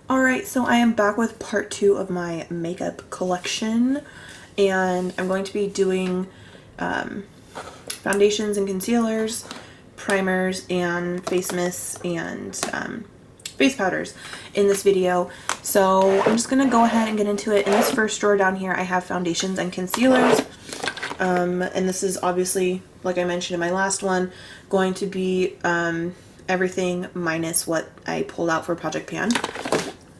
Alright, so I am back with part 2 of my makeup collection, and I'm going to be doing foundations and concealers, primers, and face mists, and face powders in this video. So I'm just going to go ahead and get into it. In this first drawer down here, I have foundations and concealers, and this is obviously, like I mentioned in my last one, going to be everything minus what I pulled out for Project Pan.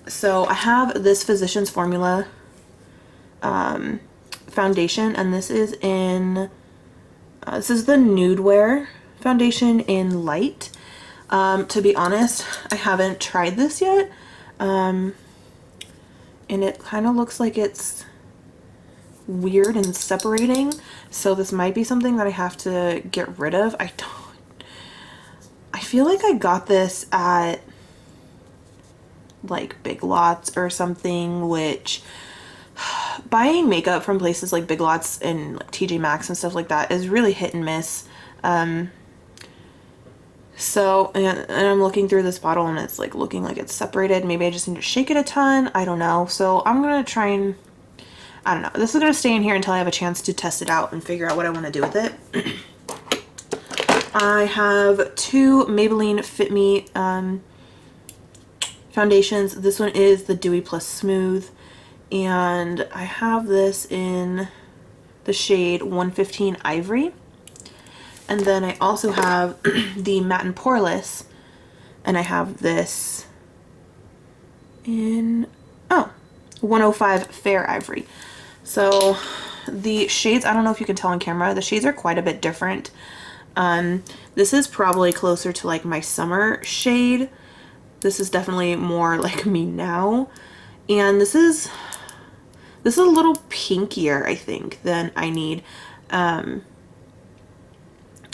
So I have this Physicians Formula foundation, and this is in, this is the Nude Wear foundation in Light. To be honest, I haven't tried this yet, and it kind of looks like it's weird and separating, so this might be something that I have to get rid of. I feel like I got this at like Big Lots or something, which buying makeup from places like Big Lots and like TJ Maxx and stuff like that is really hit and miss. So, and I'm looking through this bottle and it's like looking like it's separated. Maybe I just need to shake it a ton. I don't know. So I'm gonna try and, I don't know. This is gonna stay in here until I have a chance to test it out and figure out what I want to do with it. I have two Maybelline Fit Me foundations. This one is the Dewy Plus Smooth, and I have this in the shade 115 Ivory. And then I also have the Matte and Poreless, and I have this in 105 Fair Ivory. So the shades, I don't know if you can tell on camera, the shades are quite a bit different. This is probably closer to like my summer shade. This is definitely more like me now, and this is a little pinkier, I think, than I need.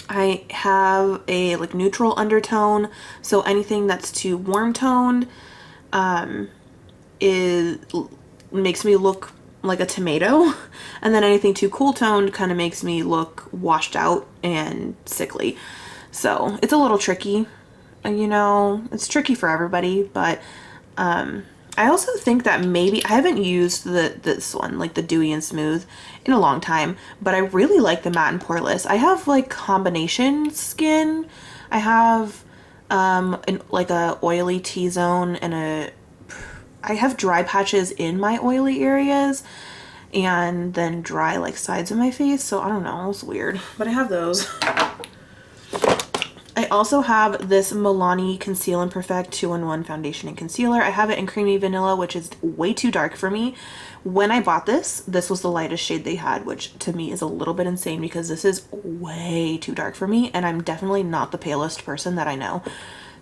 I have a like neutral undertone, so anything that's too warm toned makes me look like a tomato, and then anything too cool toned kind of makes me look washed out and sickly. So it's a little tricky. You know, it's tricky for everybody, but I also think that maybe I haven't used this one, like the Dewy and Smooth, in a long time, but I really like the Matte and Poreless. I have like combination skin. I have like a oily T-zone and I have dry patches in my oily areas and then dry like sides of my face, so I don't know, it's weird, but I have those. I also have this Milani Conceal and Perfect 2-in-1 foundation and concealer. I have it in Creamy Vanilla, which is way too dark for me. When I bought this was the lightest shade they had, which to me is a little bit insane because this is way too dark for me, and I'm definitely not the palest person that I know.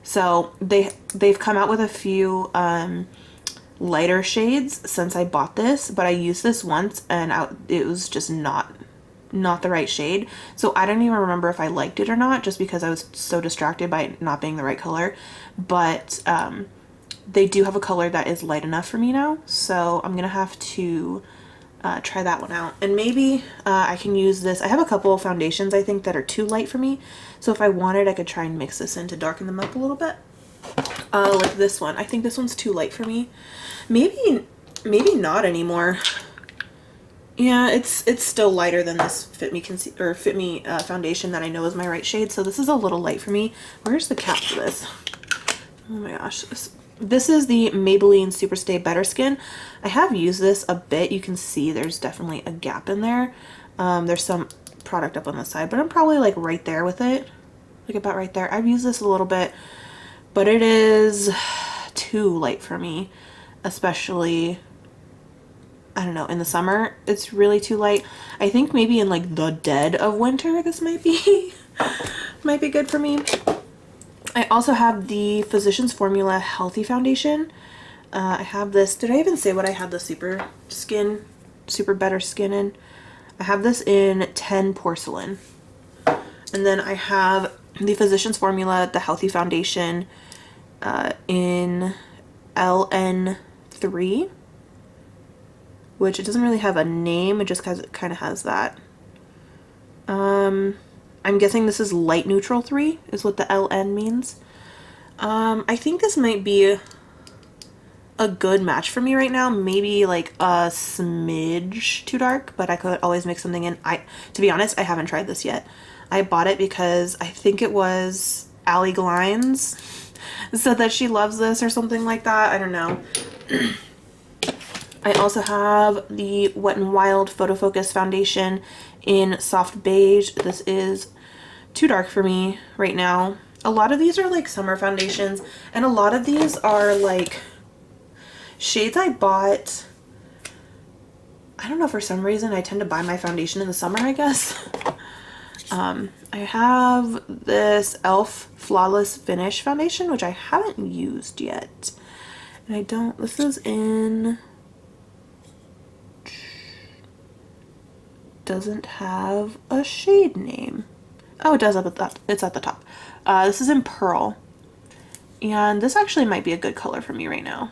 So they've come out with a few lighter shades since I bought this, but I used this once and it was just not the right shade, so I don't even remember if I liked it or not, just because I was so distracted by it not being the right color. But they do have a color that is light enough for me now, so I'm gonna have to try that one out, and maybe I can use this. I have a couple of foundations I think that are too light for me, so if I wanted I could try and mix this in to darken them up a little bit. Like this one, I think this one's too light for me. Maybe not anymore. Yeah, it's still lighter than this Fit Me foundation that I know is my right shade, so this is a little light for me. Where's the cap for this? Oh my gosh. This is the Maybelline Superstay Better Skin. I have used this a bit. You can see there's definitely a gap in there. There's some product up on the side, but I'm probably like right there with it. Like about right there. I've used this a little bit, but it is too light for me, especially, I don't know, in the summer it's really too light. I think maybe in like the dead of winter this might be might be good for me. I also have the Physicians Formula Healthy Foundation. I have this, did I even say what I had the Super Better Skin in? I have this in 10 Porcelain. And then I have the Physicians Formula The Healthy Foundation in LN3, which it doesn't really have a name, it just kind of has that. I'm guessing this is light neutral 3 is what the LN means. I think this might be a good match for me right now. Maybe like a smidge too dark, but I could always mix something in. To be honest, I haven't tried this yet. I bought it because I think it was Allie Glines said that she loves this or something like that. I don't know. I also have the Wet n Wild Photo Focus foundation in soft beige. This is too dark for me right now. A lot of these are like summer foundations, and a lot of these are like shades I bought. I don't know, for some reason I tend to buy my foundation in the summer, I guess. I have this e.l.f. Flawless Finish foundation, which I haven't used yet. And I don't, this is in, doesn't have a shade name. Oh, it does up at that. It's at the top. This is in Pearl. And this actually might be a good color for me right now.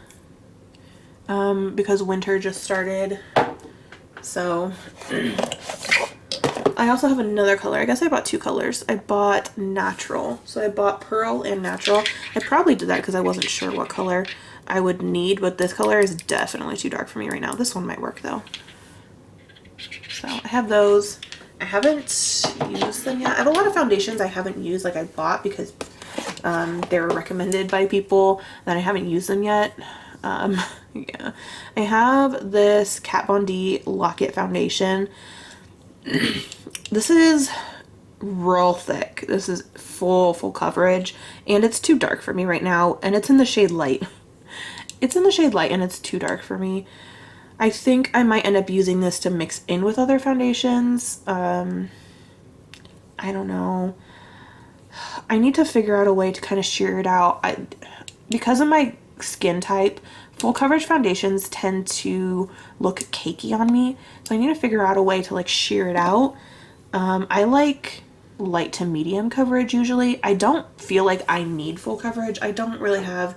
Because winter just started. So I also have another color. I guess I bought two colors. I bought Natural. So I bought Pearl and Natural. I probably did that because I wasn't sure what color I would need, but this color is definitely too dark for me right now. This one might work though. So I have those. I haven't used them yet. I have a lot of foundations I haven't used, like I bought because they were recommended by people, that I haven't used them yet. Yeah. I have this Kat Von D Lock-It foundation. This is real thick. This is full coverage, and it's too dark for me right now, and it's in the shade Light. It's in the shade Light and it's too dark for me. I think I might end up using this to mix in with other foundations. I don't know. I need to figure out a way to kind of sheer it out. Because of my skin type, full coverage foundations tend to look cakey on me. So I need to figure out a way to like sheer it out. I like light to medium coverage usually. I don't feel like I need full coverage. I don't really have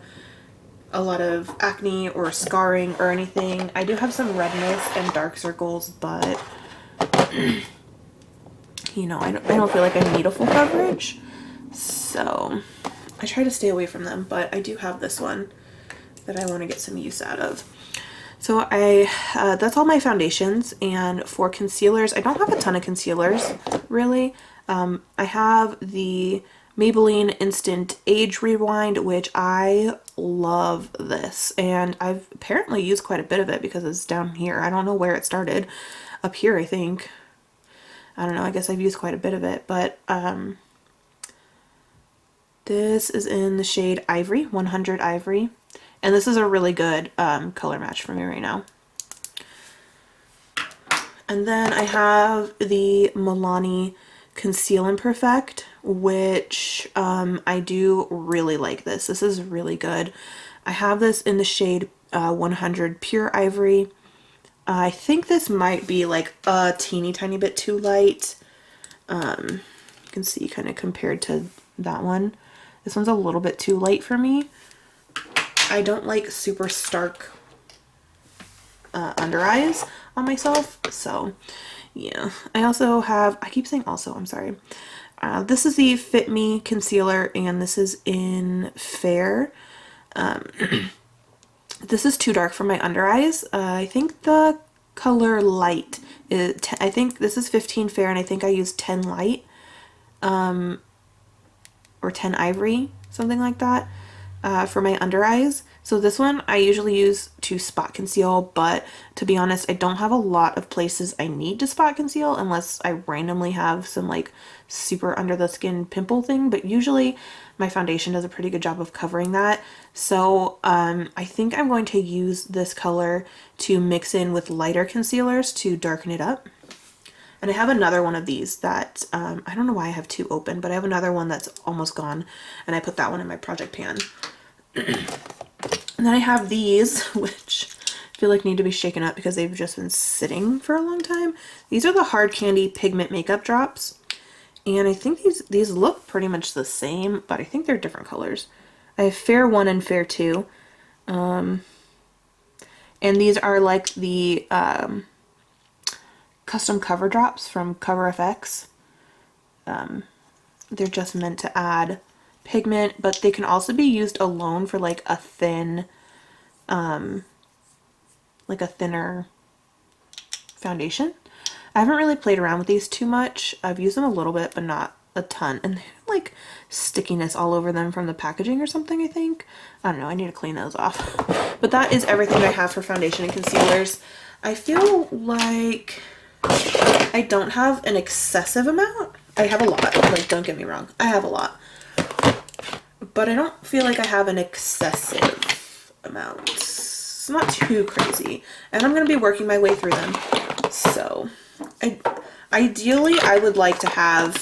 a lot of acne or scarring or anything. I do have some redness and dark circles, but you know, I don't feel like I need a full coverage. So I try to stay away from them, but I do have this one that I want to get some use out of. So that's all my foundations. And for concealers, I don't have a ton of concealers really. I have the Maybelline Instant Age Rewind, which I love this, and I've apparently used quite a bit of it because it's down here. I don't know where it started. Up here, I think. I don't know, I guess I've used quite a bit of it, but this is in the shade Ivory, 100 Ivory, and this is a really good color match for me right now. And then I have the Milani Conceal and Perfect, which I do really like this. This is really good. I have this in the shade 100 Pure Ivory. I think this might be like a teeny tiny bit too light. You can see kind of compared to that one. This one's a little bit too light for me. I don't like super stark under eyes on myself, so yeah. I also have, I keep saying also, I'm sorry. This is the Fit Me concealer, and this is in Fair. This is too dark for my under eyes. I think the color Light is, I think this is 15 Fair, and I think I used 10 Light, or 10 Ivory, something like that, for my under eyes. So this one I usually use to spot conceal, but to be honest, I don't have a lot of places I need to spot conceal unless I randomly have some like super under the skin pimple thing, but usually my foundation does a pretty good job of covering that. So I think I'm going to use this color to mix in with lighter concealers to darken it up. And I have another one of these that, I don't know why I have two open, but I have another one that's almost gone, and I put that one in my project pan. And then I have these, which I feel like need to be shaken up because they've just been sitting for a long time. These are the Hard Candy Pigment Makeup Drops. And I think these look pretty much the same, but I think they're different colors. I have Fair 1 and Fair 2. And these are like the custom cover drops from Cover FX. They're just meant to add pigment, but they can also be used alone for like a thin like a thinner foundation. I haven't really played around with these too much. I've used them a little bit, but not a ton. And they have like stickiness all over them from the packaging or something, I think. I don't know, I need to clean those off. But that is everything I have for foundation and concealers. I feel like I don't have an excessive amount. I have a lot, like don't get me wrong, I have a lot. But I don't feel like I have an excessive amount. It's not too crazy. And I'm going to be working my way through them. So, ideally, I would like to have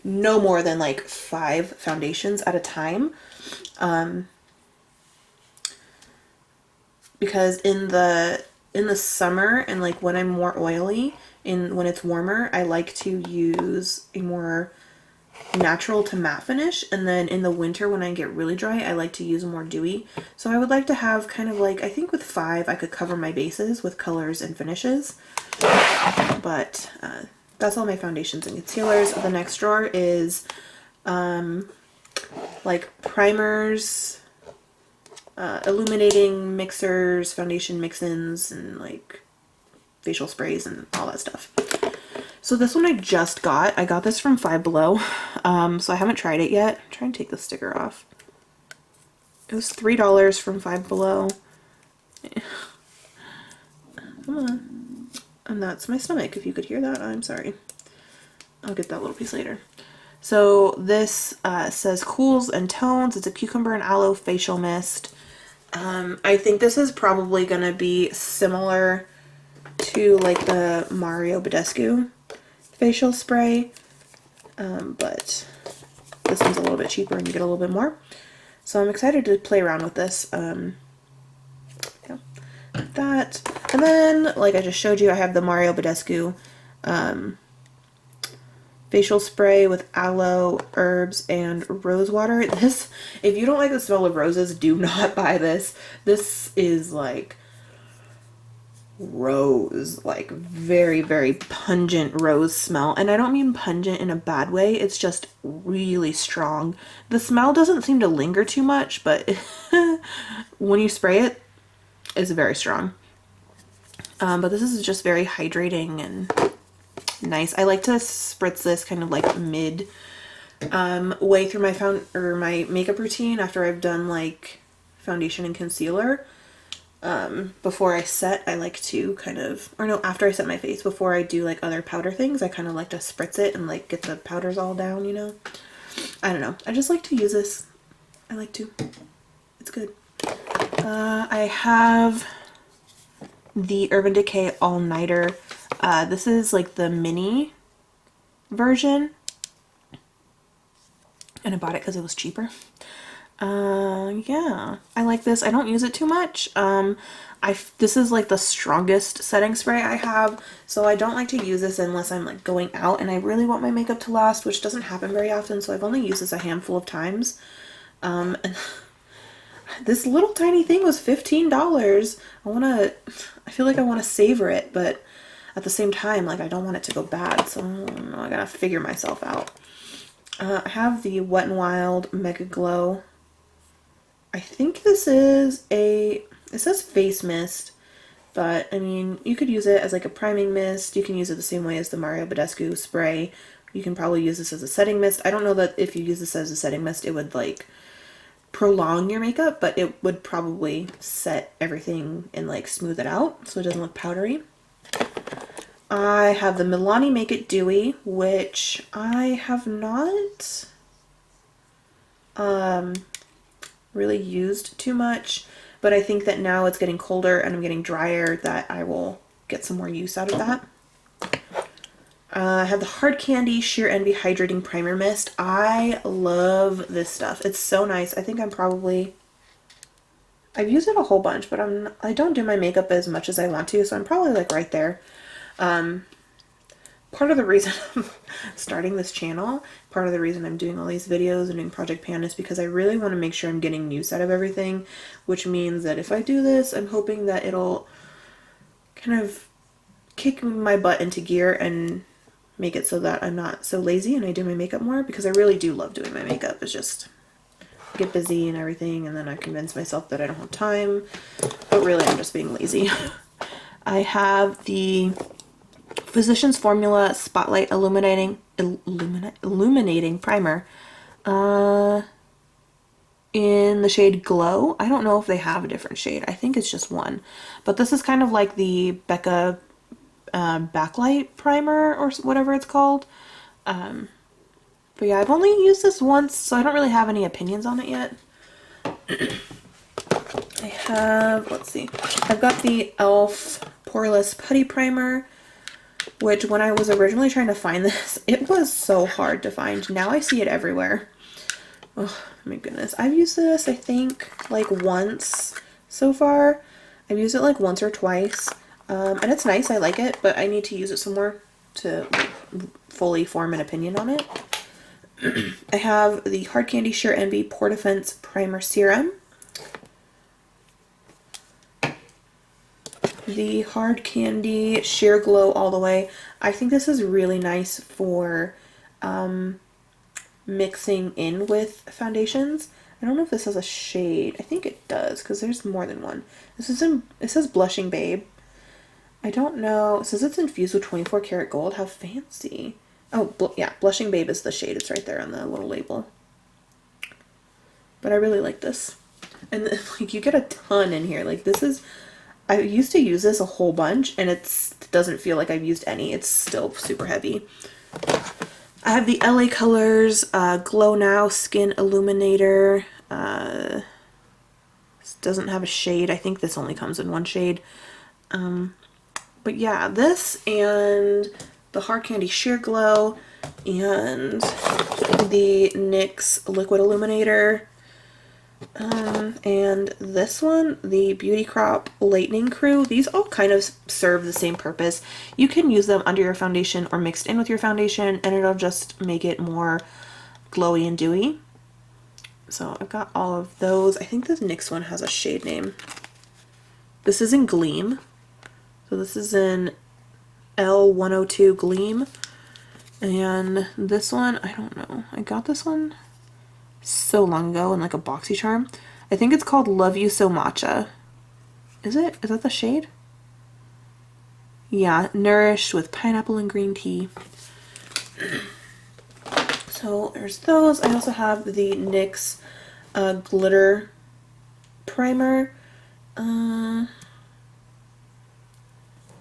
no more than like 5 foundations at a time. Because in the summer and like when I'm more oily, when it's warmer, I like to use a more natural to matte finish, and then in the winter when I get really dry, I like to use more dewy. So I would like to have kind of like, I think with 5 I could cover my bases with colors and finishes. But that's all my foundations and concealers. The next drawer is like primers, illuminating mixers, foundation mix-ins, and like facial sprays and all that stuff. So this one I just got. I got this from Five Below, so I haven't tried it yet. I'm trying to take the sticker off. It was $3 from Five Below. Come on. And that's my stomach. If you could hear that, I'm sorry. I'll get that little piece later. So this says Cools and Tones. It's a cucumber and aloe facial mist. I think this is probably going to be similar to like the Mario Badescu facial spray, but this one's a little bit cheaper and you get a little bit more. So I'm excited to play around with this. Yeah, that. And then, like I just showed you, I have the Mario Badescu facial spray with aloe, herbs, and rose water. This, if you don't like the smell of roses, do not buy this. This is like rose, like very, very pungent rose smell. And I don't mean pungent in a bad way, it's just really strong. The smell doesn't seem to linger too much, but when you spray it, it's very strong. But this is just very hydrating and nice. I like to spritz this kind of like mid way through my makeup routine after I've done like foundation and concealer. Before I set, I like to kind of, or no, after I set my face, before I do like other powder things, I kind of like to spritz it and like get the powders all down, you know? I don't know. I just like to use this. I like to. It's good. I have the Urban Decay All Nighter. This is like the mini version. And I bought it because it was cheaper. Yeah, I like this. I don't use it too much. This is like the strongest setting spray I have, so I don't like to use this unless I'm like going out and I really want my makeup to last, which doesn't happen very often, so I've only used this a handful of times. And this little tiny thing was $15. I feel like I want to savor it, but at the same time, like I don't want it to go bad, so I don't know, I gotta figure myself out. I have the Wet n Wild Mega Glow. I think this is it says face mist, but I mean, you could use it as like a priming mist. You can use it the same way as the Mario Badescu spray. You can probably use this as a setting mist. I don't know that if you use this as a setting mist, it would like prolong your makeup, but it would probably set everything and like smooth it out so it doesn't look powdery. I have the Milani Make It Dewy, which I have not really used too much, but I think that now it's getting colder and I'm getting drier that I will get some more use out of that. I have the Hard Candy Sheer Envy Hydrating Primer Mist. I love this stuff. It's so nice. I think I've used it a whole bunch, but I don't do my makeup as much as I want to, so I'm probably like right there. Part of the reason I'm starting this channel, part of the reason I'm doing all these videos and doing Project Pan is because I really want to make sure I'm getting use out of everything, which means that if I do this, I'm hoping that it'll kind of kick my butt into gear and make it so that I'm not so lazy and I do my makeup more, because I really do love doing my makeup. It's just, get busy and everything, and then I convince myself that I don't have time, but really I'm just being lazy. I have the Physicians Formula Spotlight Illuminating Primer in the shade Glow. I don't know if they have a different shade. I think it's just one. But this is kind of like the Becca Backlight Primer or whatever it's called. But yeah, I've only used this once, so I don't really have any opinions on it yet. I have, let's see, I've got the e.l.f. Poreless Putty Primer, which when I was originally trying to find this, it was so hard to find. Now I see it everywhere. Oh my goodness. I've used this, I think, like once so far. I've used it like once or twice. And it's nice, I like it, but I need to use it some more to fully form an opinion on it. I have the Hard Candy Sheer Envy Pore Defense Primer Serum. The Hard Candy Sheer Glow All the Way. I think this is really nice for mixing in with foundations. I don't know if this has a shade. I think it does because there's more than one. It says Blushing Babe. I don't know. It says it's infused with 24 karat gold. How fancy. Oh, yeah, Blushing Babe is the shade. It's right there on the little label. But I really like this. And like you get a ton in here. Like this is, I used to use this a whole bunch and it doesn't feel like I've used any. It's still super heavy. I have the LA Colors Glow Now Skin Illuminator. This doesn't have a shade. I think this only comes in one shade. But yeah, this and the Hard Candy Sheer Glow and the NYX Liquid Illuminator. And this one, the Beauty Crop Lightening Crew. These all kind of serve the same purpose. You can use them under your foundation or mixed in with your foundation and it'll just make it more glowy and dewy. So I've got all of those. I think this NYX one has a shade name. This is in Gleam. So this is in L102 Gleam. And this one, I don't know. I got this one so long ago in like a BoxyCharm. I think it's called Love You So Matcha. Is it? Is that the shade? Yeah, Nourished with Pineapple and Green Tea. So there's those. I also have the NYX Glitter Primer.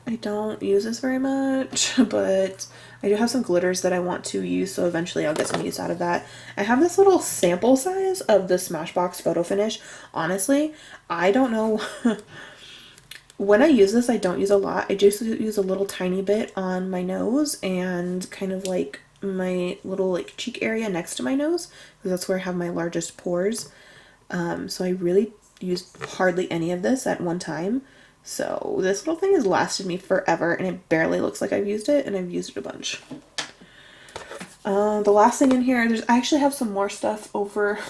I don't use this very much, but I do have some glitters that I want to use, so eventually I'll get some use out of that. I have this little sample size of the Smashbox Photo Finish. Honestly, I don't know. When I use this, I don't use a lot. I just use a little tiny bit on my nose and kind of like my little like cheek area next to my nose, because that's where I have my largest pores. So I really used hardly any of this at one time. So this little thing has lasted me forever and it barely looks like I've used it, and I've used it a bunch. The last thing in here, I actually have some more stuff over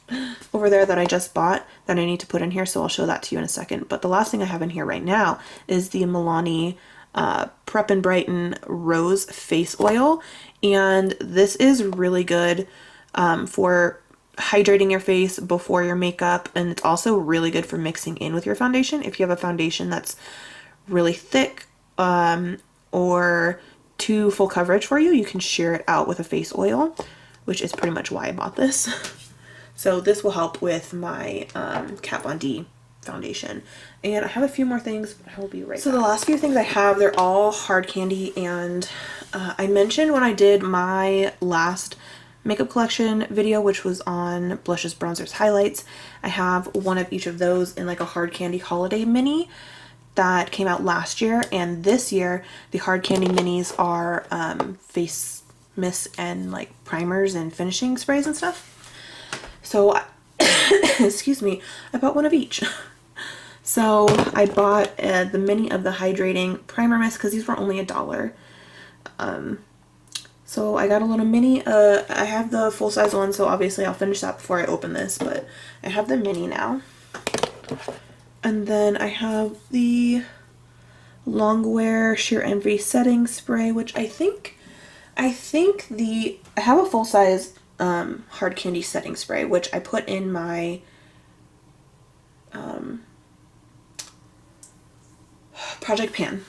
there that I just bought that I need to put in here, so I'll show that to you in a second. But the last thing I have in here right now is the Milani Prep and Brighten Rose Face Oil, and this is really good for hydrating your face before your makeup, and it's also really good for mixing in with your foundation. If you have a foundation that's really thick or too full coverage for you, you can sheer it out with a face oil, which is pretty much why I bought this. So this will help with my Kat Von D foundation. And I have a few more things, but I will be right back. So the last few things I have, they're all hard candy, and I mentioned when I did my last makeup collection video, which was on blushes, bronzers, highlights, I have one of each of those in like a hard candy holiday mini that came out last year, and this year the hard candy minis are face mists and like primers and finishing sprays and stuff. So excuse me, I bought one of each. So I bought the mini of the hydrating primer mist because these were only $1. So I got a little mini. I have the full-size one, so obviously I'll finish that before I open this, but I have the mini now. And then I have the Longwear Sheer Envy Setting Spray, which I have a full-size hard candy setting spray, which I put in my project pan.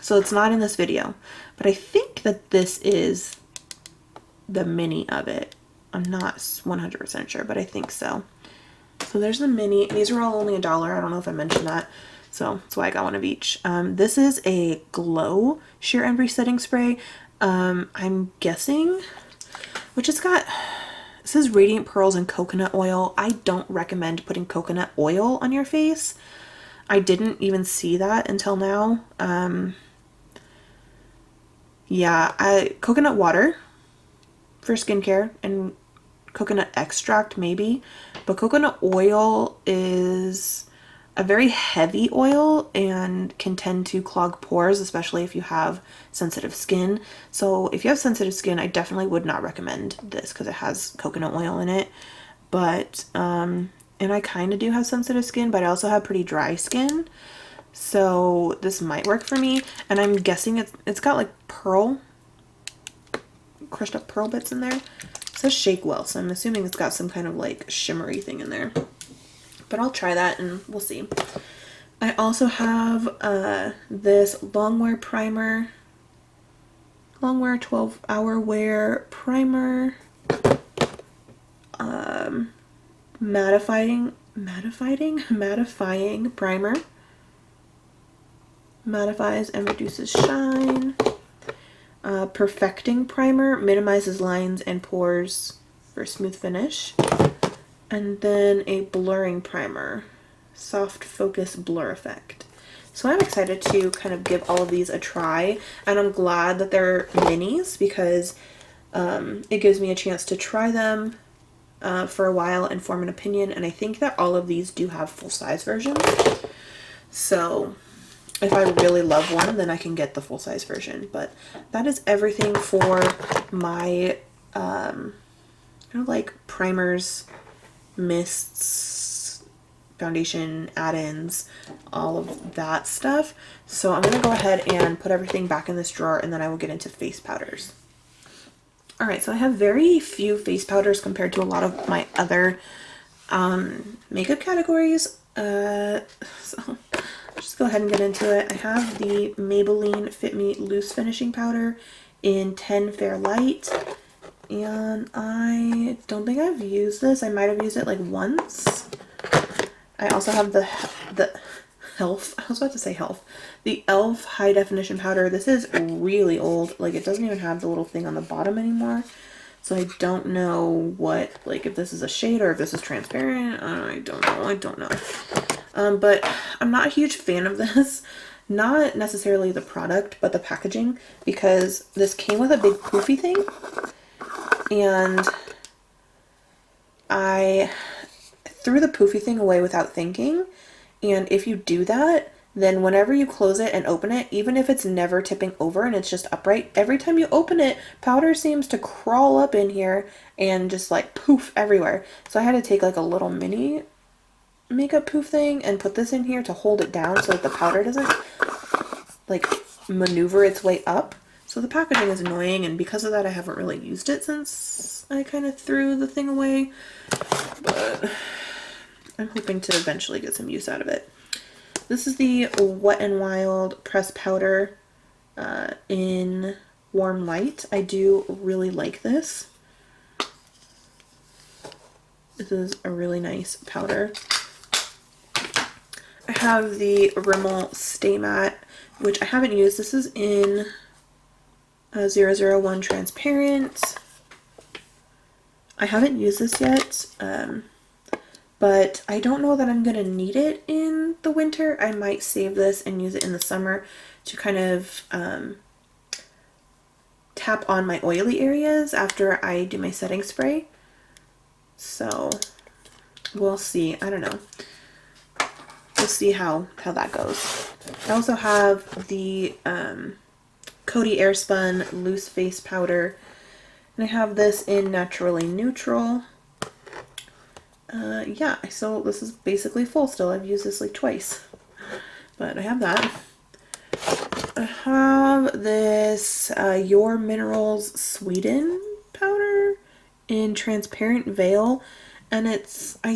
So it's not in this video, but I think that this is the mini of it. I'm not 100% sure, but I think so. So there's the mini. These are all only $1. I don't know if I mentioned that. So that's why I got one of each. This is a Glow Sheer Embery setting spray. I'm guessing, which it's got, it says Radiant Pearls and Coconut Oil. I don't recommend putting coconut oil on your face. I didn't even see that until now. Yeah, coconut water for skincare and coconut extract maybe, but coconut oil is a very heavy oil and can tend to clog pores, especially if you have sensitive skin. So if you have sensitive skin, I definitely would not recommend this because it has coconut oil in it. But and I kind of do have sensitive skin, but I also have pretty dry skin, so this might work for me. And I'm guessing it's got like crushed up pearl bits in there. It says Shake Well, so I'm assuming it's got some kind of like shimmery thing in there. But I'll try that and we'll see. I also have this Longwear primer. Longwear 12-hour wear primer. Mattifying primer. Mattifies and reduces shine. Perfecting primer, minimizes lines and pores for a smooth finish. And then a blurring primer, soft focus blur effect. So I'm excited to kind of give all of these a try, and I'm glad that they're minis because it gives me a chance to try them for a while and form an opinion. And I think that all of these do have full-size versions. So if I really love one, then I can get the full-size version. But that is everything for my kind of like primers, mists, foundation, add-ins, all of that stuff. So I'm gonna go ahead and put everything back in this drawer, and then I will get into face powders. All right, so I have very few face powders compared to a lot of my other makeup categories. So I'll just go ahead and get into it. I have the Maybelline Fit Me Loose Finishing Powder in 10 Fair Light. And I don't think I've used this. I might have used it like once. I also have the Health. I was about to say Health. The e.l.f. High Definition Powder. This is really old. Like, it doesn't even have the little thing on the bottom anymore. So I don't know what, like, if this is a shade or if this is transparent. I don't know. But I'm not a huge fan of this. Not necessarily the product, but the packaging, because this came with a big poofy thing. And I threw the poofy thing away without thinking. And if you do that, then whenever you close it and open it, even if it's never tipping over and it's just upright, every time you open it, powder seems to crawl up in here and just like poof everywhere. So I had to take like a little mini makeup poof thing and put this in here to hold it down so that the powder doesn't like maneuver its way up. So the packaging is annoying, and because of that I haven't really used it since I kind of threw the thing away, but I'm hoping to eventually get some use out of it. This is the Wet n Wild pressed powder in Warm Light. I do really like this. This is a really nice powder. I have the Rimmel Stay Matte, which I haven't used. This is in 001 Transparent. I haven't used this yet, but I don't know that I'm going to need it in the winter. I might save this and use it in the summer to kind of tap on my oily areas after I do my setting spray. So we'll see. I don't know. We'll see how that goes. I also have the Coty Airspun Loose Face Powder, and I have this in Naturally Neutral. Yeah, so this is basically full still. I've used this like twice, but I have that. I have this Your Minerals Sweden powder in Transparent Veil, and I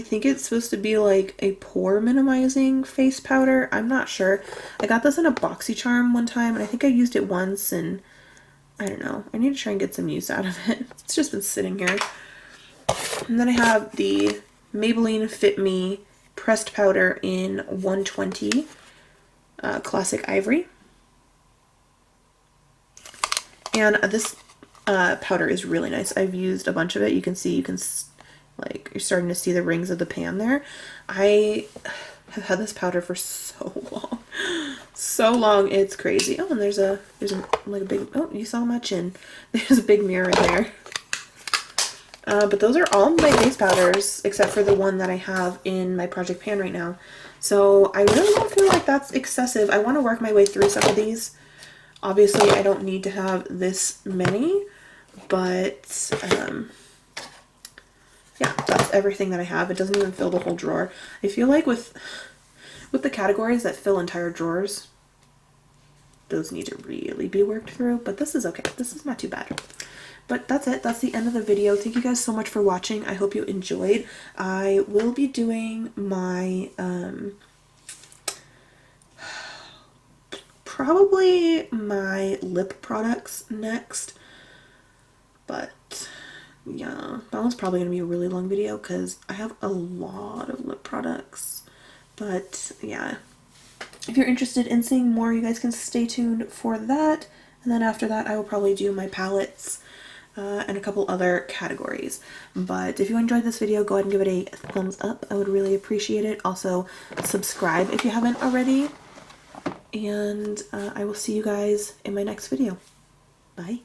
think it's supposed to be like a pore minimizing face powder. I'm not sure. I got this in a BoxyCharm one time, and I think I used it once, and I don't know. I need to try and get some use out of it. It's just been sitting here. And then I have the Maybelline Fit Me pressed powder in 120 Classic Ivory. And this powder is really nice. I've used a bunch of it. You can see, like, you're starting to see the rings of the pan there. I have had this powder for so long. So long, it's crazy. Oh, and there's like a big, oh, you saw my chin. There's a big mirror there. But those are all my face powders, except for the one that I have in my project pan right now. So I really don't feel like that's excessive. I want to work my way through some of these. Obviously, I don't need to have this many, but yeah, that's everything that I have. It doesn't even fill the whole drawer. I feel like with the categories that fill entire drawers, those need to really be worked through, but this is okay. This is not too bad. But that's it. That's the end of the video. Thank you guys so much for watching. I hope you enjoyed. I will be doing my probably my lip products next, but yeah, that one's probably gonna be a really long video because I have a lot of lip products. But yeah, if you're interested in seeing more, you guys can stay tuned for that. And then after that, I will probably do my palettes and a couple other categories. But if you enjoyed this video, go ahead and give it a thumbs up. I would really appreciate it. Also, subscribe if you haven't already. And I will see you guys in my next video. Bye.